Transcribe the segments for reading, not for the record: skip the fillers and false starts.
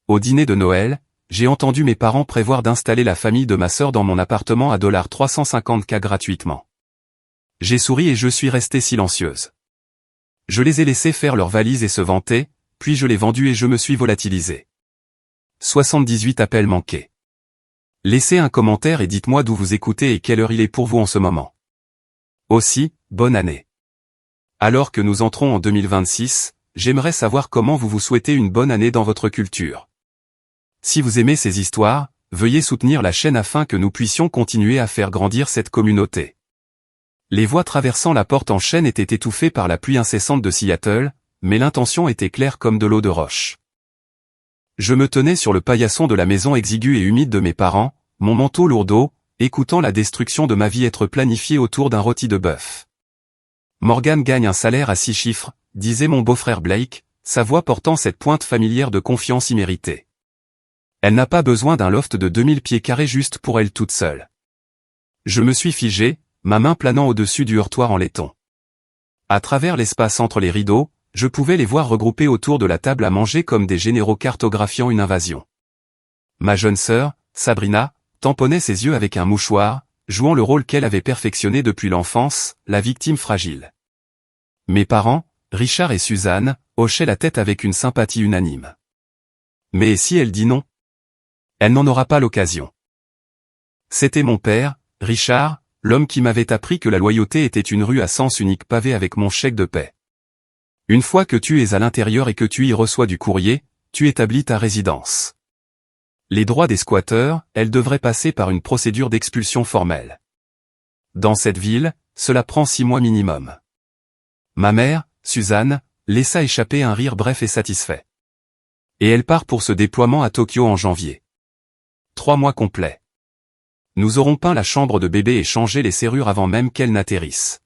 Au dîner de Noël, j'ai entendu mes parents prévoir d'installer la famille de ma sœur dans mon appartement à $350K gratuitement. J'ai souri et je suis restée silencieuse. Je les ai laissés faire leurs valises et se vanter, puis je l'ai vendu et je me suis volatilisé. 78 appels manqués. Laissez un commentaire et dites-moi d'où vous écoutez et quelle heure il est pour vous en ce moment. Aussi, bonne année. Alors que nous entrons en 2026, j'aimerais savoir comment vous vous souhaitez une bonne année dans votre culture. Si vous aimez ces histoires, veuillez soutenir la chaîne afin que nous puissions continuer à faire grandir cette communauté. Les voix traversant la porte en chaîne étaient étouffées par la pluie incessante de Seattle, mais l'intention était claire comme de l'eau de roche. Je me tenais sur le paillasson de la maison exiguë et humide de mes parents, mon manteau lourd d'eau, écoutant la destruction de ma vie être planifiée autour d'un rôti de bœuf. Morgan gagne un salaire à 6 chiffres, disait mon beau-frère Blake, sa voix portant cette pointe familière de confiance imméritée. Elle n'a pas besoin d'un loft de 2000 pieds carrés juste pour elle toute seule. Je me suis figé, ma main planant au-dessus du heurtoir en laiton. À travers l'espace entre les rideaux, je pouvais les voir regroupés autour de la table à manger comme des généraux cartographiant une invasion. Ma jeune sœur, Sabrina, tamponnait ses yeux avec un mouchoir, jouant le rôle qu'elle avait perfectionné depuis l'enfance, la victime fragile. Mes parents, Richard et Suzanne, hochaient la tête avec une sympathie unanime. Mais si elle dit non? Elle n'en aura pas l'occasion. C'était mon père, Richard, l'homme qui m'avait appris que la loyauté était une rue à sens unique pavée avec mon chèque de paie. Une fois que tu es à l'intérieur et que tu y reçois du courrier, tu établis ta résidence. Les droits des squatteurs, elles devraient passer par une procédure d'expulsion formelle. Dans cette ville, cela prend 6 mois minimum. Ma mère, Suzanne, laissa échapper un rire bref et satisfait. Et elle part pour ce déploiement à Tokyo en janvier. 3 mois complets. Nous aurons peint la chambre de bébé et changé les serrures avant même qu'elle n'atterrisse.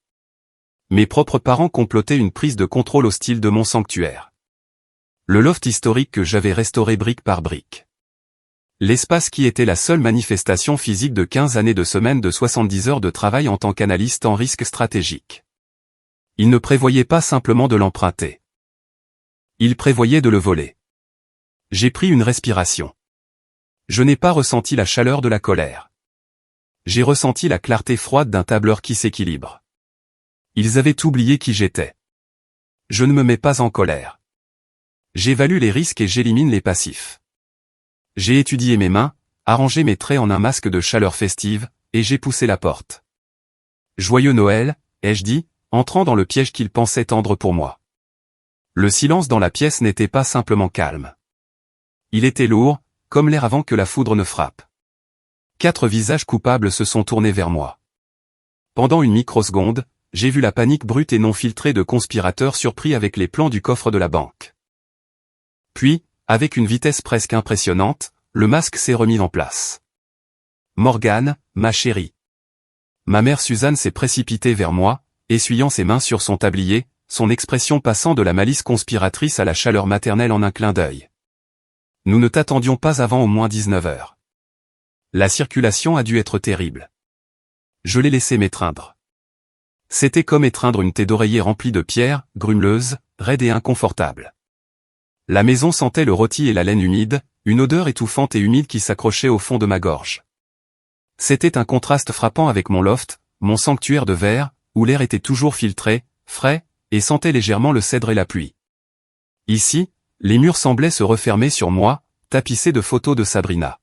Mes propres parents complotaient une prise de contrôle hostile de mon sanctuaire. Le loft historique que j'avais restauré brique par brique. L'espace qui était la seule manifestation physique de 15 années de semaine de 70 heures de travail en tant qu'analyste en risque stratégique. Ils ne prévoyaient pas simplement de l'emprunter. Ils prévoyaient de le voler. J'ai pris une respiration. Je n'ai pas ressenti la chaleur de la colère. J'ai ressenti la clarté froide d'un tableur qui s'équilibre. Ils avaient oublié qui j'étais. Je ne me mets pas en colère. J'évalue les risques et j'élimine les passifs. J'ai étudié mes mains, arrangé mes traits en un masque de chaleur festive, et j'ai poussé la porte. Joyeux Noël, ai-je dit, entrant dans le piège qu'ils pensaient tendre pour moi. Le silence dans la pièce n'était pas simplement calme. Il était lourd, comme l'air avant que la foudre ne frappe. 4 visages coupables se sont tournés vers moi. Pendant une microseconde, j'ai vu la panique brute et non filtrée de conspirateurs surpris avec les plans du coffre de la banque. Puis, avec une vitesse presque impressionnante, le masque s'est remis en place. Morgane, ma chérie. Ma mère Suzanne s'est précipitée vers moi, essuyant ses mains sur son tablier, son expression passant de la malice conspiratrice à la chaleur maternelle en un clin d'œil. Nous ne t'attendions pas avant au moins 19 heures. La circulation a dû être terrible. Je l'ai laissé m'étreindre. C'était comme étreindre une tête d'oreiller remplie de pierres, grumeleuse, raide et inconfortable. La maison sentait le rôti et la laine humide, une odeur étouffante et humide qui s'accrochait au fond de ma gorge. C'était un contraste frappant avec mon loft, mon sanctuaire de verre, où l'air était toujours filtré, frais, et sentait légèrement le cèdre et la pluie. Ici, les murs semblaient se refermer sur moi, tapissés de photos de Sabrina.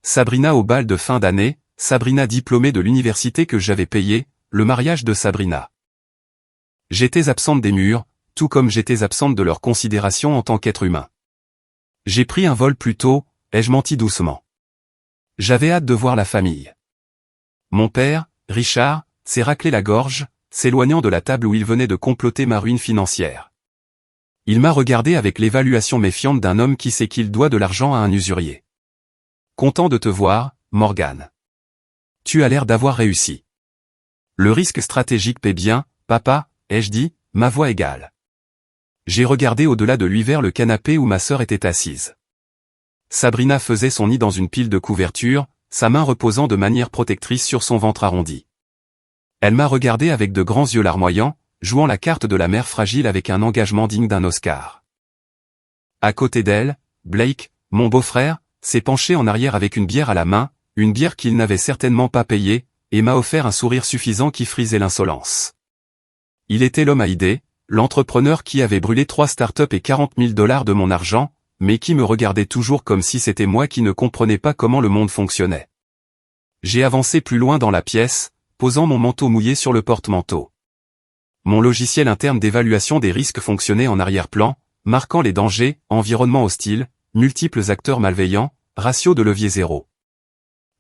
Sabrina au bal de fin d'année, Sabrina diplômée de l'université que j'avais payée, le mariage de Sabrina. J'étais absente des murs, tout comme j'étais absente de leur considération en tant qu'être humain. J'ai pris un vol plus tôt, ai-je menti doucement. J'avais hâte de voir la famille. Mon père, Richard, s'est raclé la gorge, s'éloignant de la table où il venait de comploter ma ruine financière. Il m'a regardé avec l'évaluation méfiante d'un homme qui sait qu'il doit de l'argent à un usurier. Content de te voir, Morgane. Tu as l'air d'avoir réussi. Le risque stratégique paie bien, papa, ai-je dit, ma voix égale. J'ai regardé au-delà de lui vers le canapé où ma sœur était assise. Sabrina faisait son nid dans une pile de couvertures, sa main reposant de manière protectrice sur son ventre arrondi. Elle m'a regardé avec de grands yeux larmoyants, jouant la carte de la mère fragile avec un engagement digne d'un Oscar. À côté d'elle, Blake, Mon beau-frère s'est penché en arrière avec une bière à la main, une bière qu'il n'avait certainement pas payée, et m'a offert un sourire suffisant qui frisait l'insolence. Il était l'homme à idées, l'entrepreneur qui avait brûlé 3 startups et 40 000 $ de mon argent, mais qui me regardait toujours comme si c'était moi qui ne comprenais pas comment le monde fonctionnait. J'ai avancé plus loin dans la pièce, posant mon manteau mouillé sur le porte-manteau. Mon logiciel interne d'évaluation des risques fonctionnait en arrière-plan, marquant les dangers, environnement hostile, multiples acteurs malveillants, ratio de levier 0.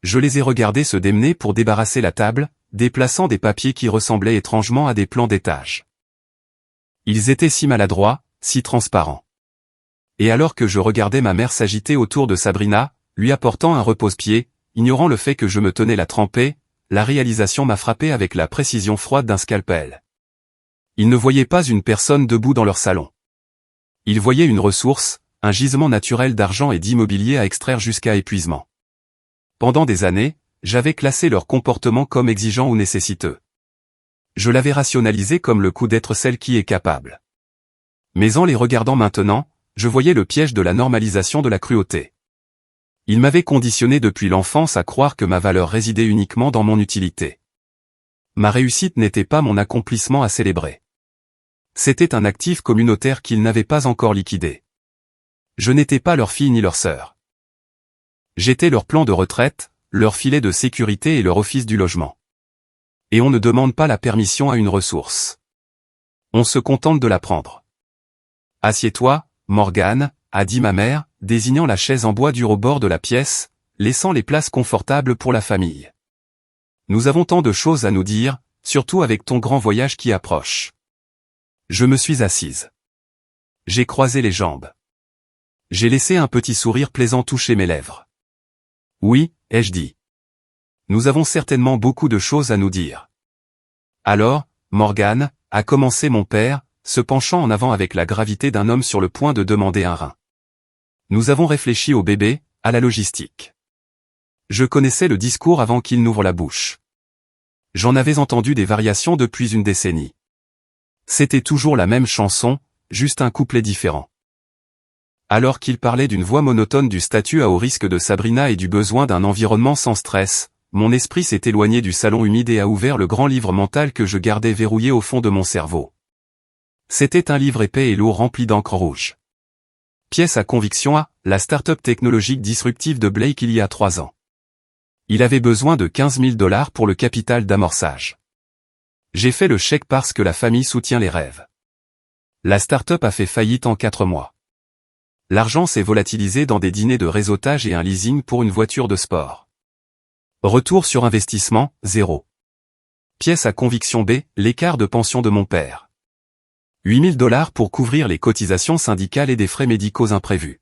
Je les ai regardés se démener pour débarrasser la table, déplaçant des papiers qui ressemblaient étrangement à des plans d'étage. Ils étaient si maladroits, si transparents. Et alors que je regardais ma mère s'agiter autour de Sabrina, lui apportant un repose-pied, ignorant le fait que je me tenais la trempée, la réalisation m'a frappé avec la précision froide d'un scalpel. Ils ne voyaient pas une personne debout dans leur salon. Ils voyaient une ressource, un gisement naturel d'argent et d'immobilier à extraire jusqu'à épuisement. Pendant des années, j'avais classé leur comportement comme exigeant ou nécessiteux. Je l'avais rationalisé comme le coup d'être celle qui est capable. Mais en les regardant maintenant, je voyais le piège de la normalisation de la cruauté. Ils m'avaient conditionné depuis l'enfance à croire que ma valeur résidait uniquement dans mon utilité. Ma réussite n'était pas mon accomplissement à célébrer. C'était un actif communautaire qu'ils n'avaient pas encore liquidé. Je n'étais pas leur fille ni leur sœur. J'étais leur plan de retraite, leur filet de sécurité et leur office du logement. Et on ne demande pas la permission à une ressource. On se contente de la prendre. Assieds-toi, Morgane, a dit ma mère, désignant la chaise en bois dure au bord de la pièce, laissant les places confortables pour la famille. Nous avons tant de choses à nous dire, surtout avec ton grand voyage qui approche. Je me suis assise. J'ai croisé les jambes. J'ai laissé un petit sourire plaisant toucher mes lèvres. Oui, ai-je dit. Nous avons certainement beaucoup de choses à nous dire. Alors, Morgane, a commencé mon père, se penchant en avant avec la gravité d'un homme sur le point de demander un rein. Nous avons réfléchi au bébé, à la logistique. Je connaissais le discours avant qu'il n'ouvre la bouche. J'en avais entendu des variations depuis une décennie. C'était toujours la même chanson, juste un couplet différent. Alors qu'il parlait d'une voix monotone du statut à haut risque de Sabrina et du besoin d'un environnement sans stress, mon esprit s'est éloigné du salon humide et a ouvert le grand livre mental que je gardais verrouillé au fond de mon cerveau. C'était un livre épais et lourd rempli d'encre rouge. Pièce à conviction A, la start-up technologique disruptive de Blake il y a 3 ans. Il avait besoin de 15 000 $ pour le capital d'amorçage. J'ai fait le chèque parce que la famille soutient les rêves. La start-up a fait faillite en 4 mois. L'argent s'est volatilisé dans des dîners de réseautage et un leasing pour une voiture de sport. Retour sur investissement, 0. Pièce à conviction B, l'écart de pension de mon père. 8 000 $ pour couvrir les cotisations syndicales et des frais médicaux imprévus.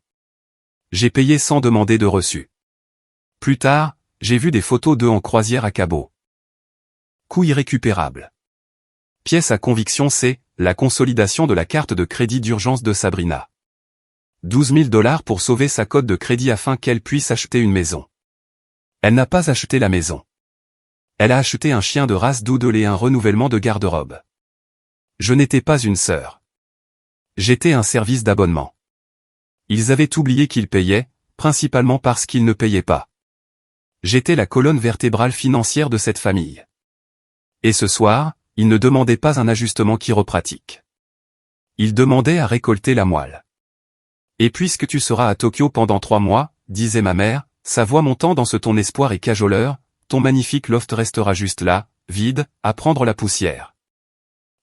J'ai payé sans demander de reçu. Plus tard, j'ai vu des photos d'eux en croisière à Cabo. Coût irrécupérable. Pièce à conviction C, la consolidation de la carte de crédit d'urgence de Sabrina. 12 000 $ pour sauver sa cote de crédit afin qu'elle puisse acheter une maison. Elle n'a pas acheté la maison. Elle a acheté un chien de race doodle et un renouvellement de garde-robe. Je n'étais pas une sœur. J'étais un service d'abonnement. Ils avaient oublié qu'ils payaient, principalement parce qu'ils ne payaient pas. J'étais la colonne vertébrale financière de cette famille. Et ce soir, ils ne demandaient pas un ajustement chiropratique. Ils demandaient à récolter la moelle. Et puisque tu seras à Tokyo pendant 3 mois, disait ma mère, sa voix montant dans ce ton espoir et cajoleur, ton magnifique loft restera juste là, vide, à prendre la poussière.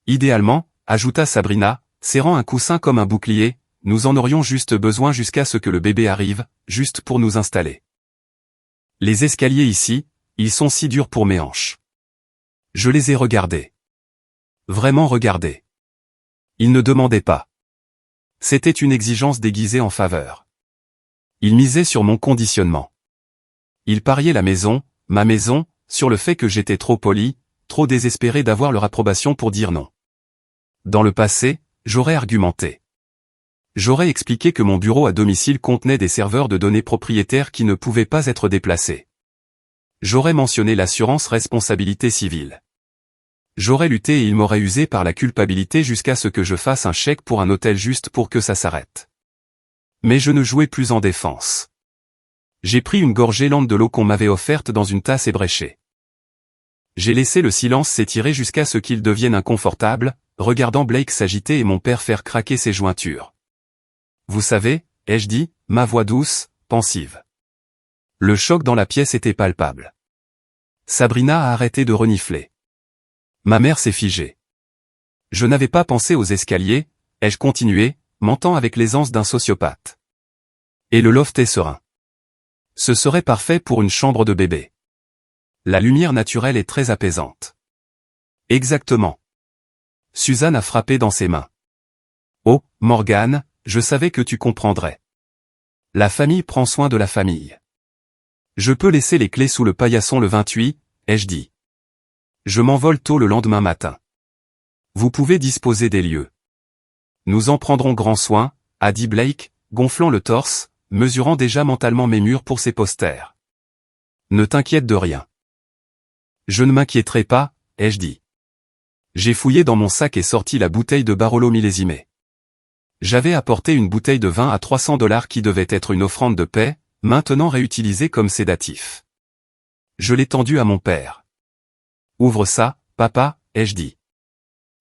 Idéalement, ajouta Sabrina, serrant un coussin comme un bouclier, nous en aurions juste besoin jusqu'à ce que le bébé arrive, juste pour nous installer. Les escaliers ici, ils sont si durs pour mes hanches. Je les ai regardés. Vraiment regardés. Ils ne demandaient pas. C'était une exigence déguisée en faveur. Ils misaient sur mon conditionnement. Ils pariaient la maison, ma maison, sur le fait que j'étais trop poli, trop désespéré d'avoir leur approbation pour dire non. Dans le passé, j'aurais argumenté. J'aurais expliqué que mon bureau à domicile contenait des serveurs de données propriétaires qui ne pouvaient pas être déplacés. J'aurais mentionné l'assurance responsabilité civile. J'aurais lutté et il m'aurait usé par la culpabilité jusqu'à ce que je fasse un chèque pour un hôtel juste pour que ça s'arrête. Mais je ne jouais plus en défense. J'ai pris une gorgée lente de l'eau qu'on m'avait offerte dans une tasse ébréchée. J'ai laissé le silence s'étirer jusqu'à ce qu'il devienne inconfortable, regardant Blake s'agiter et mon père faire craquer ses jointures. Vous savez, ai-je dit, ma voix douce, pensive. Le choc dans la pièce était palpable. Sabrina a arrêté de renifler. Ma mère s'est figée. Je n'avais pas pensé aux escaliers, ai-je continué, mentant avec l'aisance d'un sociopathe. Et le loft est serein. Ce serait parfait pour une chambre de bébé. La lumière naturelle est très apaisante. Exactement. Suzanne a frappé dans ses mains. Oh, Morgane, je savais que tu comprendrais. La famille prend soin de la famille. Je peux laisser les clés sous le paillasson le 28, ai-je dit. Je m'envole tôt le lendemain matin. Vous pouvez disposer des lieux. Nous en prendrons grand soin, a dit Blake, gonflant le torse, mesurant déjà mentalement mes murs pour ses posters. Ne t'inquiète de rien. Je ne m'inquiéterai pas, ai-je dit. J'ai fouillé dans mon sac et sorti la bouteille de Barolo millésimée. J'avais apporté une bouteille de vin à $300 qui devait être une offrande de paix, maintenant réutilisée comme sédatif. Je l'ai tendue à mon père. Ouvre ça, papa, ai-je dit.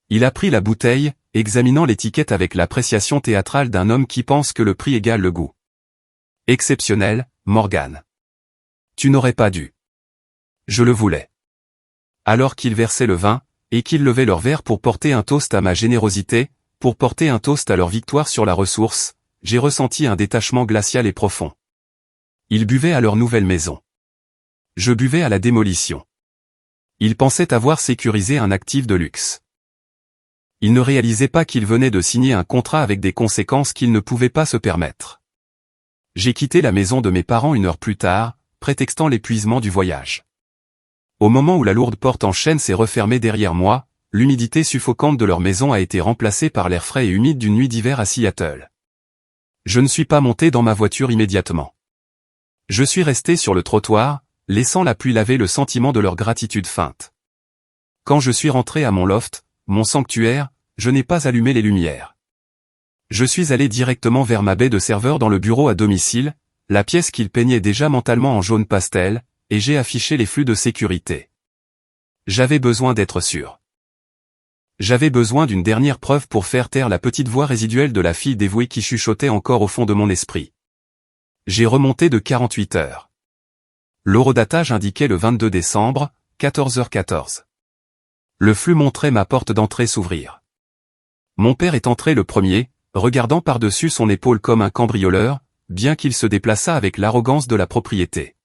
Il a pris la bouteille, examinant l'étiquette avec l'appréciation théâtrale d'un homme qui pense que le prix égale le goût. Exceptionnel, Morgane. Tu n'aurais pas dû. Je le voulais. Alors qu'ils versaient le vin, et qu'ils levaient leur verre pour porter un toast à ma générosité, pour porter un toast à leur victoire sur la ressource, j'ai ressenti un détachement glacial et profond. Ils buvaient à leur nouvelle maison. Je buvais à la démolition. Ils pensaient avoir sécurisé un actif de luxe. Ils ne réalisaient pas qu'ils venaient de signer un contrat avec des conséquences qu'ils ne pouvaient pas se permettre. J'ai quitté la maison de mes parents 1 heure plus tard, prétextant l'épuisement du voyage. Au moment où la lourde porte en chêne s'est refermée derrière moi, l'humidité suffocante de leur maison a été remplacée par l'air frais et humide d'une nuit d'hiver à Seattle. Je ne suis pas monté dans ma voiture immédiatement. Je suis resté sur le trottoir, laissant la pluie laver le sentiment de leur gratitude feinte. Quand je suis rentré à mon loft, mon sanctuaire, je n'ai pas allumé les lumières. Je suis allé directement vers ma baie de serveur dans le bureau à domicile, la pièce qu'il peignait déjà mentalement en jaune pastel, et j'ai affiché les flux de sécurité. J'avais besoin d'être sûr. J'avais besoin d'une dernière preuve pour faire taire la petite voix résiduelle de la fille dévouée qui chuchotait encore au fond de mon esprit. J'ai remonté de 48 heures. L'horodatage indiquait le 22 décembre, 14h14. Le flux montrait ma porte d'entrée s'ouvrir. Mon père est entré le premier, regardant par-dessus son épaule comme un cambrioleur, bien qu'il se déplaçât avec l'arrogance de la propriété.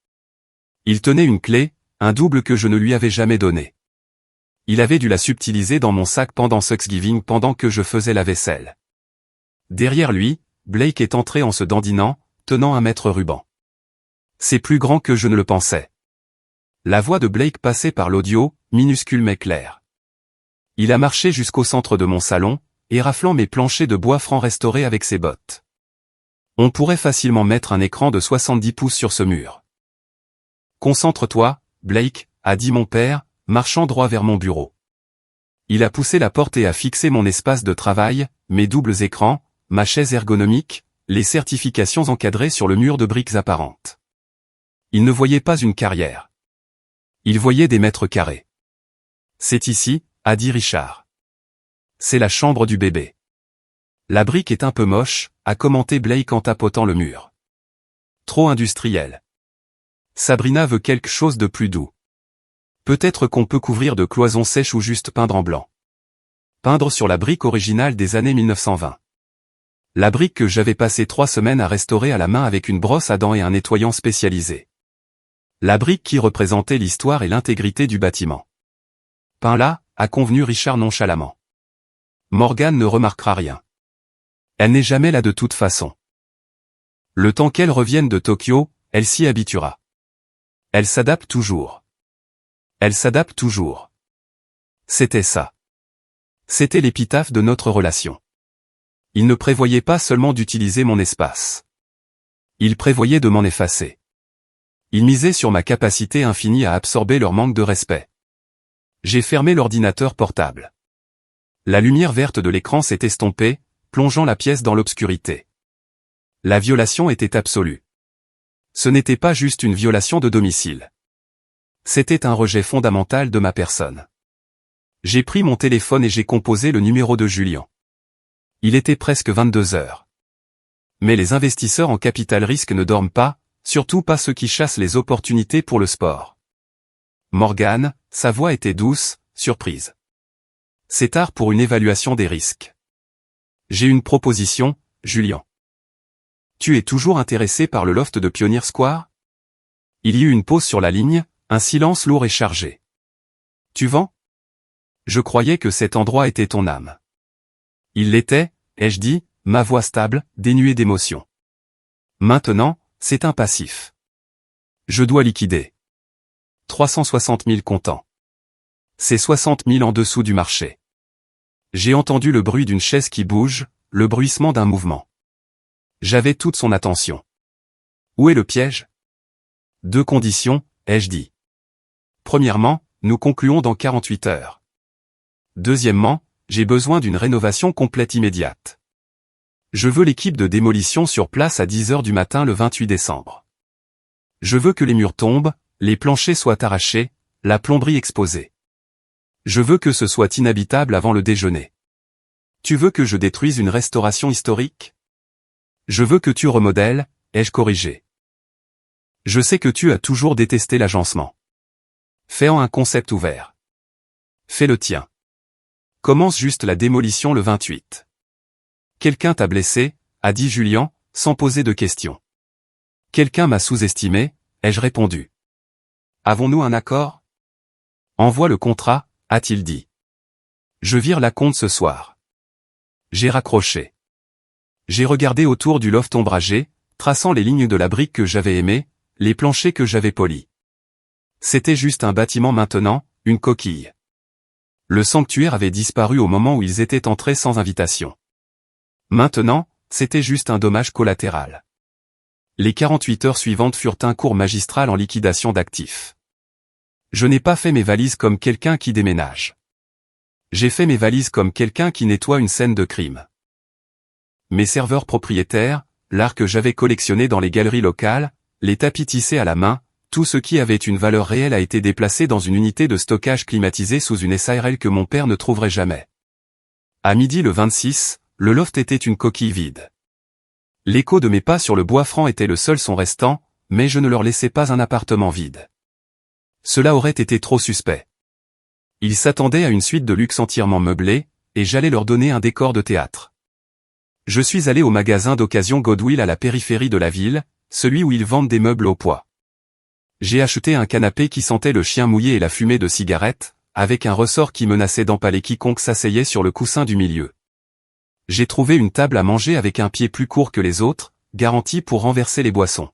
Il tenait une clé, un double que je ne lui avais jamais donné. Il avait dû la subtiliser dans mon sac pendant Thanksgiving pendant que je faisais la vaisselle. Derrière lui, Blake est entré en se dandinant, tenant un mètre ruban. C'est plus grand que je ne le pensais. La voix de Blake passait par l'audio, minuscule mais claire. Il a marché jusqu'au centre de mon salon, éraflant mes planchers de bois franc restaurés avec ses bottes. On pourrait facilement mettre un écran de 70 pouces sur ce mur. Concentre-toi, Blake, a dit mon père, marchant droit vers mon bureau. Il a poussé la porte et a fixé mon espace de travail, mes doubles écrans, ma chaise ergonomique, les certifications encadrées sur le mur de briques apparentes. Il ne voyait pas une carrière. Il voyait des mètres carrés. C'est ici, a dit Richard. C'est la chambre du bébé. La brique est un peu moche, a commenté Blake en tapotant le mur. Trop industriel. Sabrina veut quelque chose de plus doux. Peut-être qu'on peut couvrir de cloisons sèches ou juste peindre en blanc. Peindre sur la brique originale des années 1920. La brique que j'avais passé 3 semaines à restaurer à la main avec une brosse à dents et un nettoyant spécialisé. La brique qui représentait l'histoire et l'intégrité du bâtiment. Peint là, a convenu Richard nonchalamment. Morgane ne remarquera rien. Elle n'est jamais là de toute façon. Le temps qu'elle revienne de Tokyo, elle s'y habituera. Elle s'adapte toujours. Elle s'adapte toujours. C'était ça. C'était l'épitaphe de notre relation. Il ne prévoyait pas seulement d'utiliser mon espace. Il prévoyait de m'en effacer. Il misait sur ma capacité infinie à absorber leur manque de respect. J'ai fermé l'ordinateur portable. La lumière verte de l'écran s'est estompée, plongeant la pièce dans l'obscurité. La violation était absolue. Ce n'était pas juste une violation de domicile. C'était un rejet fondamental de ma personne. J'ai pris mon téléphone et j'ai composé le numéro de Julien. Il était presque 22 heures. Mais les investisseurs en capital risque ne dorment pas, surtout pas ceux qui chassent les opportunités pour le sport. Morgan, sa voix était douce, surprise. C'est tard pour une évaluation des risques. J'ai une proposition, Julien. Tu es toujours intéressé par le loft de Pioneer Square? Il y eut une pause sur la ligne, un silence lourd et chargé. Tu vends? Je croyais que cet endroit était ton âme. Il l'était, ai-je dit, ma voix stable, dénuée d'émotion. Maintenant, c'est un passif. Je dois liquider. 360 000 comptants. C'est 60 000 en dessous du marché. J'ai entendu le bruit d'une chaise qui bouge, le bruissement d'un mouvement. J'avais toute son attention. Où est le piège? 2 conditions, ai-je dit. Premièrement, nous concluons dans 48 heures. Deuxièmement, j'ai besoin d'une rénovation complète immédiate. Je veux l'équipe de démolition sur place à 10 heures du matin le 28 décembre. Je veux que les murs tombent, les planchers soient arrachés, la plomberie exposée. Je veux que ce soit inhabitable avant le déjeuner. Tu veux que je détruise une restauration historique? Je veux que tu remodèles, ai-je corrigé. Je sais que tu as toujours détesté l'agencement. Fais-en un concept ouvert. Fais le tien. Commence juste la démolition le 28. Quelqu'un t'a blessé, a dit Julien, sans poser de questions. Quelqu'un m'a sous-estimé, ai-je répondu. Avons-nous un accord? Envoie le contrat, a-t-il dit. Je vire l'acompte ce soir. J'ai raccroché. J'ai regardé autour du loft ombragé, traçant les lignes de la brique que j'avais aimée, les planchers que j'avais polis. C'était juste un bâtiment maintenant, une coquille. Le sanctuaire avait disparu au moment où ils étaient entrés sans invitation. Maintenant, c'était juste un dommage collatéral. Les 48 heures suivantes furent un cours magistral en liquidation d'actifs. Je n'ai pas fait mes valises comme quelqu'un qui déménage. J'ai fait mes valises comme quelqu'un qui nettoie une scène de crime. Mes serveurs propriétaires, l'art que j'avais collectionné dans les galeries locales, les tapis tissés à la main, tout ce qui avait une valeur réelle a été déplacé dans une unité de stockage climatisée sous une SARL que mon père ne trouverait jamais. À midi le 26, le loft était une coquille vide. L'écho de mes pas sur le bois franc était le seul son restant, mais je ne leur laissais pas un appartement vide. Cela aurait été trop suspect. Ils s'attendaient à une suite de luxe entièrement meublée, et j'allais leur donner un décor de théâtre. Je suis allé au magasin d'occasion Goodwill à la périphérie de la ville, celui où ils vendent des meubles au poids. J'ai acheté un canapé qui sentait le chien mouillé et la fumée de cigarettes, avec un ressort qui menaçait d'empaler quiconque s'asseyait sur le coussin du milieu. J'ai trouvé une table à manger avec un pied plus court que les autres, garantie pour renverser les boissons.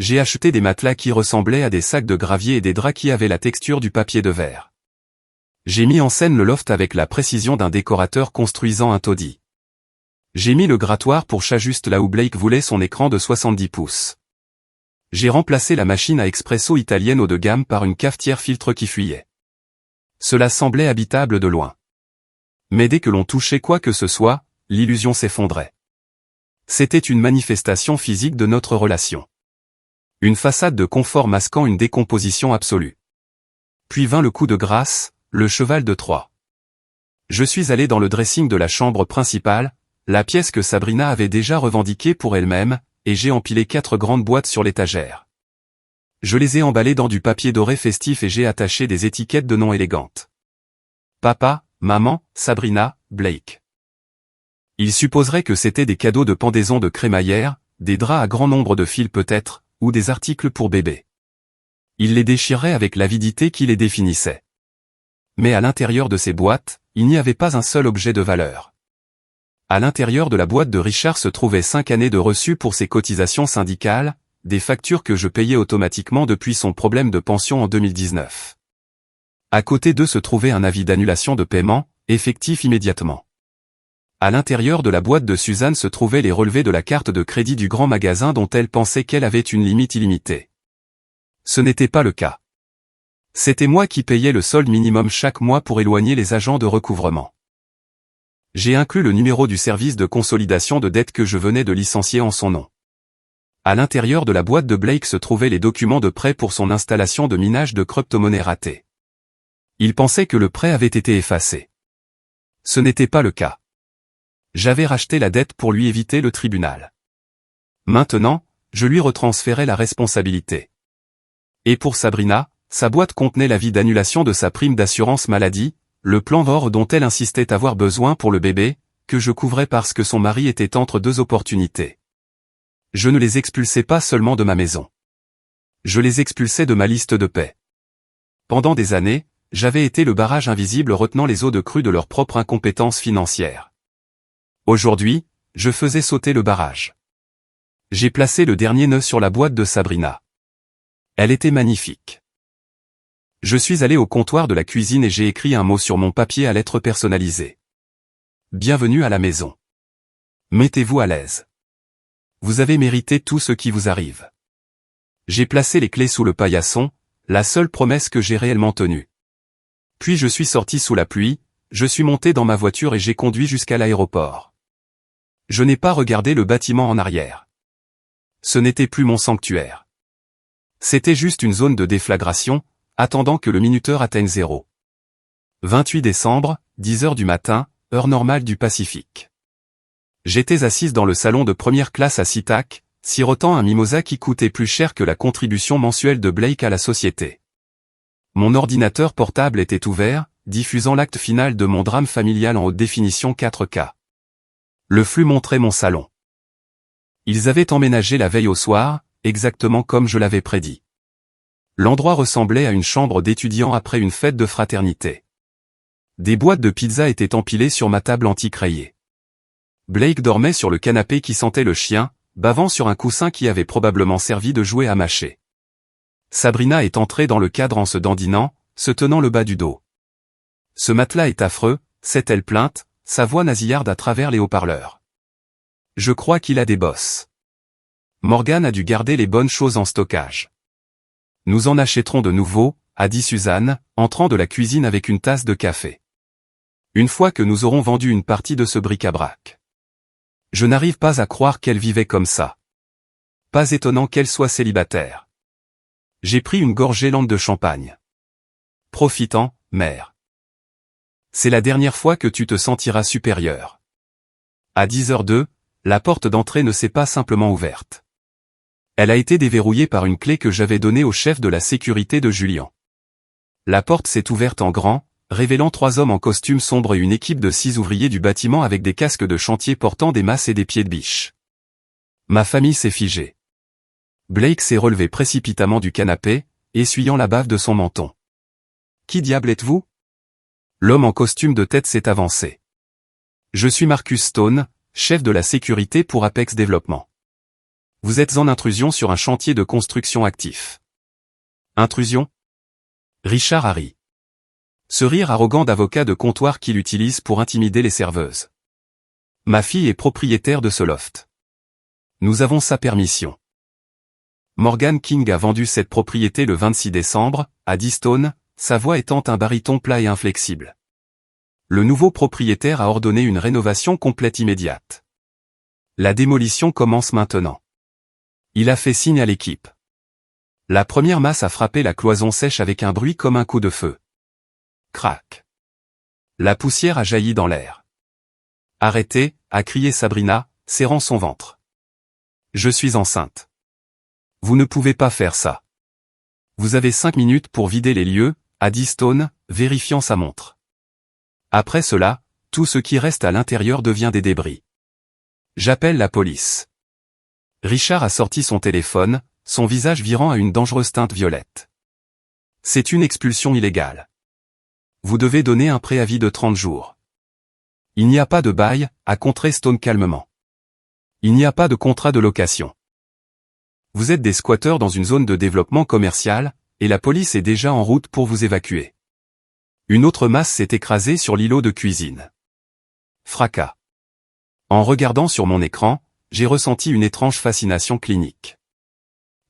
J'ai acheté des matelas qui ressemblaient à des sacs de gravier et des draps qui avaient la texture du papier de verre. J'ai mis en scène le loft avec la précision d'un décorateur construisant un taudis. J'ai mis le grattoir pour chat juste là où Blake voulait son écran de 70 pouces. J'ai remplacé la machine à expresso italienne haut de gamme par une cafetière filtre qui fuyait. Cela semblait habitable de loin. Mais dès que l'on touchait quoi que ce soit, l'illusion s'effondrait. C'était une manifestation physique de notre relation. Une façade de confort masquant une décomposition absolue. Puis vint le coup de grâce, le cheval de Troie. Je suis allé dans le dressing de la chambre principale, la pièce que Sabrina avait déjà revendiquée pour elle-même, et j'ai empilé 4 grandes boîtes sur l'étagère. Je les ai emballées dans du papier doré festif et j'ai attaché des étiquettes de noms élégantes. Papa, maman, Sabrina, Blake. Il supposerait que c'était des cadeaux de pendaison de crémaillère, des draps à grand nombre de fils peut-être, ou des articles pour bébé. Il les déchirait avec l'avidité qui les définissait. Mais à l'intérieur de ces boîtes, il n'y avait pas un seul objet de valeur. À l'intérieur de la boîte de Richard se trouvaient 5 années de reçus pour ses cotisations syndicales, des factures que je payais automatiquement depuis son problème de pension en 2019. À côté d'eux se trouvait un avis d'annulation de paiement, effectif immédiatement. À l'intérieur de la boîte de Suzanne se trouvaient les relevés de la carte de crédit du grand magasin dont elle pensait qu'elle avait une limite illimitée. Ce n'était pas le cas. C'était moi qui payais le solde minimum chaque mois pour éloigner les agents de recouvrement. J'ai inclus le numéro du service de consolidation de dette que je venais de licencier en son nom. À l'intérieur de la boîte de Blake se trouvaient les documents de prêt pour son installation de minage de crypto-monnaie ratée. Il pensait que le prêt avait été effacé. Ce n'était pas le cas. J'avais racheté la dette pour lui éviter le tribunal. Maintenant, je lui retransférais la responsabilité. Et pour Sabrina, sa boîte contenait l'avis d'annulation de sa prime d'assurance maladie, le plan VOR dont elle insistait avoir besoin pour le bébé, que je couvrais parce que son mari était entre deux opportunités. Je ne les expulsais pas seulement de ma maison. Je les expulsais de ma liste de paix. Pendant des années, j'avais été le barrage invisible retenant les eaux de crue de leur propre incompétence financière. Aujourd'hui, je faisais sauter le barrage. J'ai placé le dernier nœud sur la boîte de Sabrina. Elle était magnifique. Je suis allé au comptoir de la cuisine et j'ai écrit un mot sur mon papier à lettres personnalisées. Bienvenue à la maison. Mettez-vous à l'aise. Vous avez mérité tout ce qui vous arrive. J'ai placé les clés sous le paillasson, la seule promesse que j'ai réellement tenue. Puis je suis sorti sous la pluie, je suis monté dans ma voiture et j'ai conduit jusqu'à l'aéroport. Je n'ai pas regardé le bâtiment en arrière. Ce n'était plus mon sanctuaire. C'était juste une zone de déflagration, attendant que le minuteur atteigne 0. 28 décembre, 10 heures du matin, heure normale du Pacifique. J'étais assise dans le salon de première classe à SeaTac, sirotant un mimosa qui coûtait plus cher que la contribution mensuelle de Blake à la société. Mon ordinateur portable était ouvert, diffusant l'acte final de mon drame familial en haute définition 4K. Le flux montrait mon salon. Ils avaient emménagé la veille au soir, exactement comme je l'avais prédit. L'endroit ressemblait à une chambre d'étudiant après une fête de fraternité. Des boîtes de pizza étaient empilées sur ma table antique rayée. Blake dormait sur le canapé qui sentait le chien, bavant sur un coussin qui avait probablement servi de jouet à mâcher. Sabrina est entrée dans le cadre en se dandinant, se tenant le bas du dos. Ce matelas est affreux, s'est-elle plainte, sa voix nasillarde à travers les haut-parleurs. Je crois qu'il a des bosses. Morgan a dû garder les bonnes choses en stockage. Nous en achèterons de nouveaux, a dit Suzanne, entrant de la cuisine avec une tasse de café. Une fois que nous aurons vendu une partie de ce bric-à-brac. Je n'arrive pas à croire qu'elle vivait comme ça. Pas étonnant qu'elle soit célibataire. J'ai pris une gorgée lente de champagne. Profitant, mère. C'est la dernière fois que tu te sentiras supérieure. À 10h02, la porte d'entrée ne s'est pas simplement ouverte. Elle a été déverrouillée par une clé que j'avais donnée au chef de la sécurité de Julian. La porte s'est ouverte en grand, révélant 3 hommes en costume sombre et une équipe de 6 ouvriers du bâtiment avec des casques de chantier portant des masses et des pieds de biche. Ma famille s'est figée. Blake s'est relevé précipitamment du canapé, essuyant la bave de son menton. « Qui diable êtes-vous » L'homme en costume de tête s'est avancé. « Je suis Marcus Stone, chef de la sécurité pour Apex Développement. Vous êtes en intrusion sur un chantier de construction actif. » Intrusion ? Richard a ri. Ce rire arrogant d'avocat de comptoir qu'il utilise pour intimider les serveuses. Ma fille est propriétaire de ce loft. Nous avons sa permission. Morgan King a vendu cette propriété le 26 décembre, à Stone, sa voix étant un baryton plat et inflexible. Le nouveau propriétaire a ordonné une rénovation complète immédiate. La démolition commence maintenant. Il a fait signe à l'équipe. La première masse a frappé la cloison sèche avec un bruit comme un coup de feu. Crac. La poussière a jailli dans l'air. « Arrêtez » a crié Sabrina, serrant son ventre. « Je suis enceinte. Vous ne pouvez pas faire ça. Vous avez 5 minutes pour vider les lieux, a dit Stone, vérifiant sa montre. Après cela, tout ce qui reste à l'intérieur devient des débris. J'appelle la police. » Richard a sorti son téléphone, son visage virant à une dangereuse teinte violette. « C'est une expulsion illégale. Vous devez donner un préavis de 30 jours. Il n'y a pas de bail, a contré Stone calmement. Il n'y a pas de contrat de location. Vous êtes des squatteurs dans une zone de développement commercial, et la police est déjà en route pour vous évacuer. Une autre masse s'est écrasée sur l'îlot de cuisine. Fracas. En regardant sur mon écran, j'ai ressenti une étrange fascination clinique.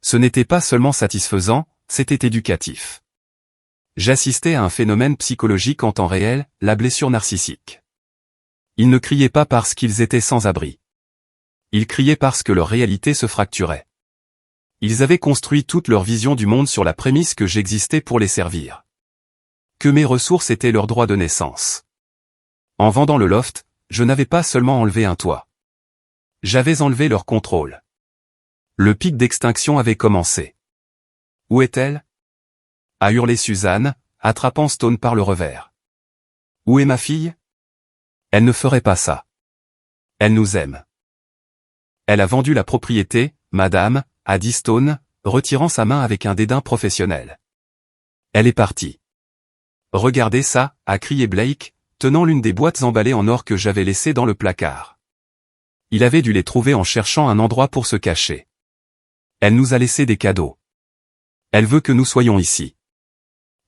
Ce n'était pas seulement satisfaisant, c'était éducatif. J'assistais à un phénomène psychologique en temps réel, la blessure narcissique. Ils ne criaient pas parce qu'ils étaient sans abri. Ils criaient parce que leur réalité se fracturait. Ils avaient construit toute leur vision du monde sur la prémisse que j'existais pour les servir. Que mes ressources étaient leur droit de naissance. En vendant le loft, je n'avais pas seulement enlevé un toit. J'avais enlevé leur contrôle. Le pic d'extinction avait commencé. Où est-elle? A hurlé Suzanne, attrapant Stone par le revers. Où est ma fille? Elle ne ferait pas ça. Elle nous aime. Elle a vendu la propriété, madame, a dit Stone, retirant sa main avec un dédain professionnel. Elle est partie. Regardez ça, a crié Blake, tenant l'une des boîtes emballées en or que j'avais laissées dans le placard. Il avait dû les trouver en cherchant un endroit pour se cacher. Elle nous a laissé des cadeaux. Elle veut que nous soyons ici.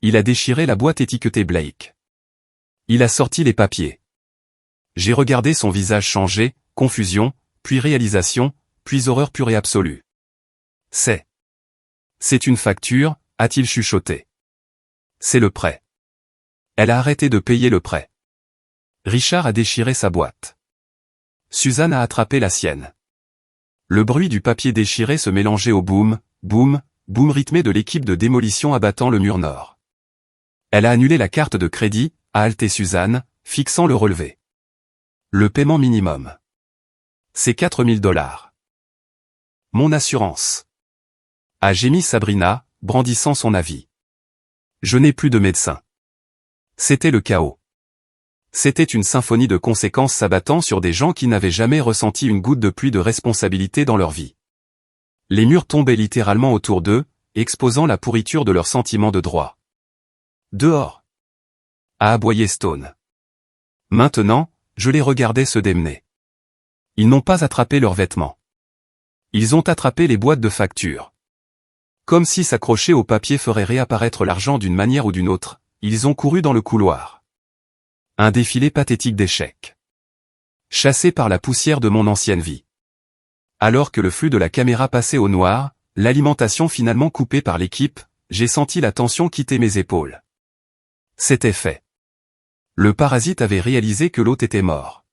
Il a déchiré la boîte étiquetée Blake. Il a sorti les papiers. J'ai regardé son visage changer, confusion, puis réalisation, puis horreur pure et absolue. C'est une facture, a-t-il chuchoté. C'est le prêt. Elle a arrêté de payer le prêt. Richard a déchiré sa boîte. Suzanne a attrapé la sienne. Le bruit du papier déchiré se mélangeait au boum, boum, boum rythmé de l'équipe de démolition abattant le mur nord. Elle a annulé la carte de crédit, a haleté Suzanne, fixant le relevé. Le paiement minimum. C'est $4000. Mon assurance. A gémi Sabrina, brandissant son avis. Je n'ai plus de médecin. C'était le chaos. C'était une symphonie de conséquences s'abattant sur des gens qui n'avaient jamais ressenti une goutte de pluie de responsabilité dans leur vie. Les murs tombaient littéralement autour d'eux, exposant la pourriture de leurs sentiments de droit. Dehors! A aboyé Stone. Maintenant, je les regardais se démener. Ils n'ont pas attrapé leurs vêtements. Ils ont attrapé les boîtes de factures. Comme si s'accrocher au papier ferait réapparaître l'argent d'une manière ou d'une autre, ils ont couru dans le couloir. Un défilé pathétique d'échecs. Chassé par la poussière de mon ancienne vie. Alors que le flux de la caméra passait au noir, l'alimentation finalement coupée par l'équipe, j'ai senti la tension quitter mes épaules. C'était fait. Le parasite avait réalisé que l'hôte était mort.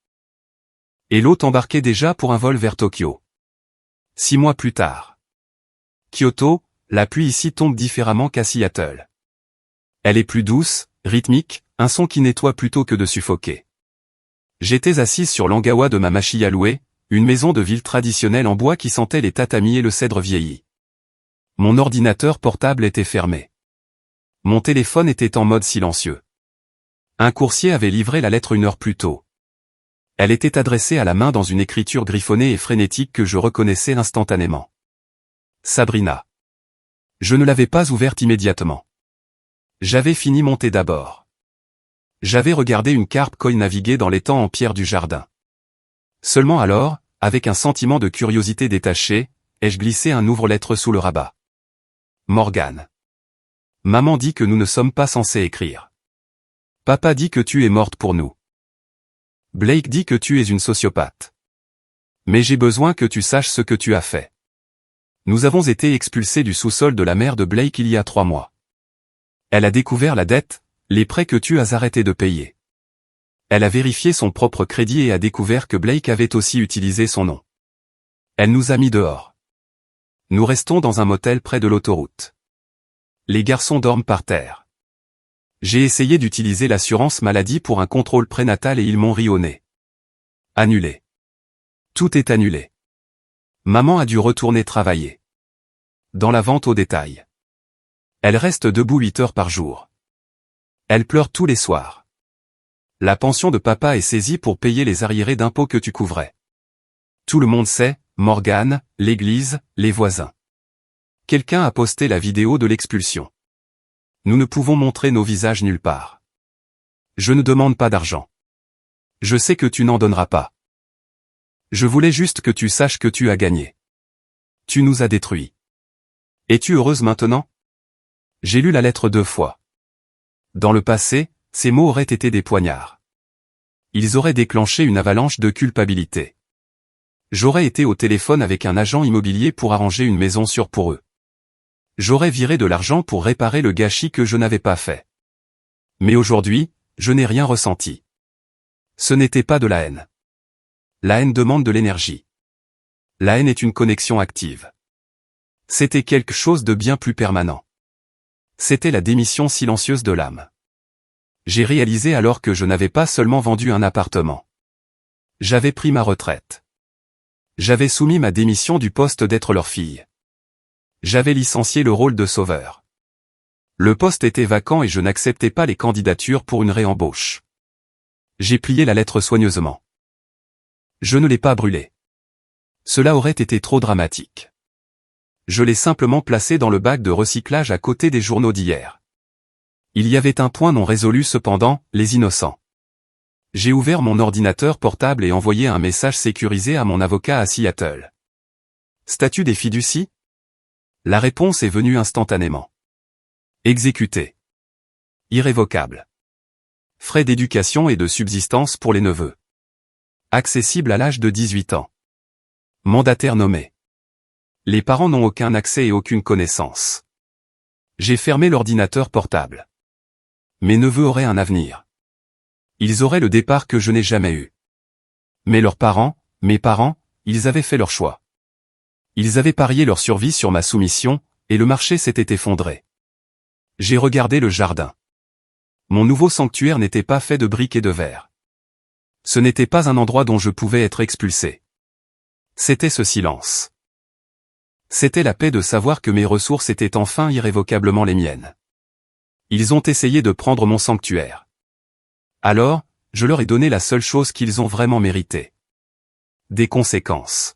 Et l'hôte embarquait déjà pour un vol vers Tokyo. 6 mois plus tard. Kyoto, la pluie ici tombe différemment qu'à Seattle. Elle est plus douce, rythmique, un son qui nettoie plutôt que de suffoquer. J'étais assise sur l'angawa de ma Machiya louée, une maison de ville traditionnelle en bois qui sentait les tatamis et le cèdre vieilli. Mon ordinateur portable était fermé. Mon téléphone était en mode silencieux. Un coursier avait livré la lettre 1 heure plus tôt. Elle était adressée à la main dans une écriture griffonnée et frénétique que je reconnaissais instantanément. Sabrina. Je ne l'avais pas ouverte immédiatement. J'avais fini mon thé d'abord. J'avais regardé une carpe koi naviguer dans l'étang en pierre du jardin. Seulement alors, avec un sentiment de curiosité détaché, ai-je glissé un ouvre-lettre sous le rabat. Morgane. Maman dit que nous ne sommes pas censés écrire. Papa dit que tu es morte pour nous. Blake dit que tu es une sociopathe. Mais j'ai besoin que tu saches ce que tu as fait. Nous avons été expulsés du sous-sol de la mère de Blake il y a 3 mois. Elle a découvert la dette, les prêts que tu as arrêté de payer. Elle a vérifié son propre crédit et a découvert que Blake avait aussi utilisé son nom. Elle nous a mis dehors. Nous restons dans un motel près de l'autoroute. Les garçons dorment par terre. J'ai essayé d'utiliser l'assurance maladie pour un contrôle prénatal et ils m'ont ri au nez. Annulé. Tout est annulé. Maman a dû retourner travailler. Dans la vente au détail. Elle reste debout 8 heures par jour. Elle pleure tous les soirs. La pension de papa est saisie pour payer les arriérés d'impôts que tu couvrais. Tout le monde sait, Morgane, l'église, les voisins. Quelqu'un a posté la vidéo de l'expulsion. Nous ne pouvons montrer nos visages nulle part. Je ne demande pas d'argent. Je sais que tu n'en donneras pas. Je voulais juste que tu saches que tu as gagné. Tu nous as détruits. Es-tu heureuse maintenant? J'ai lu la lettre 2 fois. Dans le passé, ces mots auraient été des poignards. Ils auraient déclenché une avalanche de culpabilité. J'aurais été au téléphone avec un agent immobilier pour arranger une maison sûre pour eux. J'aurais viré de l'argent pour réparer le gâchis que je n'avais pas fait. Mais aujourd'hui, je n'ai rien ressenti. Ce n'était pas de la haine. La haine demande de l'énergie. La haine est une connexion active. C'était quelque chose de bien plus permanent. C'était la démission silencieuse de l'âme. J'ai réalisé alors que je n'avais pas seulement vendu un appartement. J'avais pris ma retraite. J'avais soumis ma démission du poste d'être leur fille. J'avais licencié le rôle de sauveur. Le poste était vacant et je n'acceptais pas les candidatures pour une réembauche. J'ai plié la lettre soigneusement. Je ne l'ai pas brûlée. Cela aurait été trop dramatique. Je l'ai simplement placée dans le bac de recyclage à côté des journaux d'hier. Il y avait un point non résolu cependant, les innocents. J'ai ouvert mon ordinateur portable et envoyé un message sécurisé à mon avocat à Seattle. Statut des fiducies? La réponse est venue instantanément. Exécuté. Irrévocable. Frais d'éducation et de subsistance pour les neveux. Accessible à l'âge de 18 ans. Mandataire nommé. Les parents n'ont aucun accès et aucune connaissance. J'ai fermé l'ordinateur portable. Mes neveux auraient un avenir. Ils auraient le départ que je n'ai jamais eu. Mais leurs parents, mes parents, ils avaient fait leur choix. Ils avaient parié leur survie sur ma soumission, et le marché s'était effondré. J'ai regardé le jardin. Mon nouveau sanctuaire n'était pas fait de briques et de verre. Ce n'était pas un endroit dont je pouvais être expulsé. C'était ce silence. C'était la paix de savoir que mes ressources étaient enfin irrévocablement les miennes. Ils ont essayé de prendre mon sanctuaire. Alors, je leur ai donné la seule chose qu'ils ont vraiment méritée. Des conséquences.